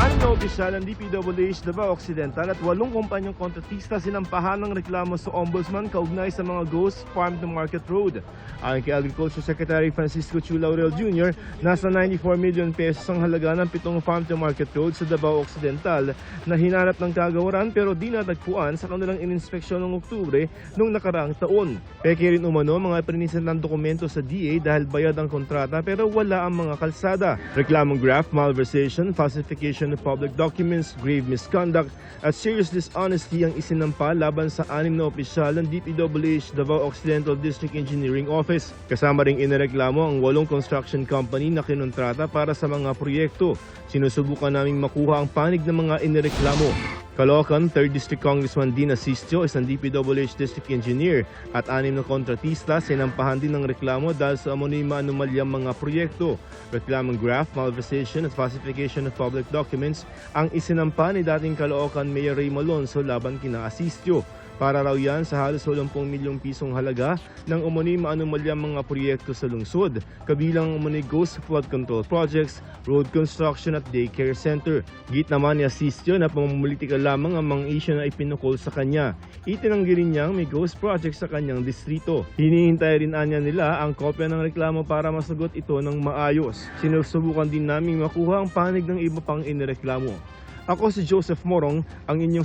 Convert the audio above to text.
Anim na opisyal ng DPWH Davao Occidental at 8 kumpanyang kontratista sinampahan ng reklamo sa Ombudsman kaugnay sa mga ghost farm to Market Road. Ayon kay Agriculture Secretary Francisco Chu Laurel Jr., nasa 94 million pesos ang halaga ng 7 farm to Market Road sa Davao Occidental na hinanap ng kagawaran pero di natagpuan sa kanilang ininspeksyon noong Oktubre noong nakaraang taon. Peke rin umano mga pininisan ng dokumento sa DA dahil bayad ang kontrata pero wala ang mga kalsada. Reklamong graft, malversation, falsification of public documents, grave misconduct at serious dishonesty ang isinampa laban sa 6 na opisyal ng DPWH Davao Occidental District Engineering Office. Kasama ring inireklamo ang 8 construction company na kinontrata para sa mga proyekto. Sinusubukan naming makuha ang panig ng mga inireklamo. Caloocan, 3rd District Congressman Dina Sistio, isang DPWH District Engineer at 6 na kontratista sinampahan din ng reklamo dahil sa amonima anomalyang mga proyekto. Reklamong graft, malversation at falsification of public documents ang isinampa ni dating Caloocan Mayor Ray Malonzo laban kina Sistio. Para raw yan sa halos 80 milyong pisong halaga ng umunima anomalyang mga proyekto sa lungsod, kabilang umuni ghost flood control projects, road construction at daycare center. Git naman ni Asistio na pamumulitika lamang ang mga isyu na ipinukol sa kanya. Itinanggi rin niyang may ghost project sa kanyang distrito. Hinihintay rin anya nila ang kopya ng reklamo para masagot ito ng maayos. Sinusubukan din naming makuha ang panig ng iba pang inireklamo. Ako si Joseph Morong, ang inyong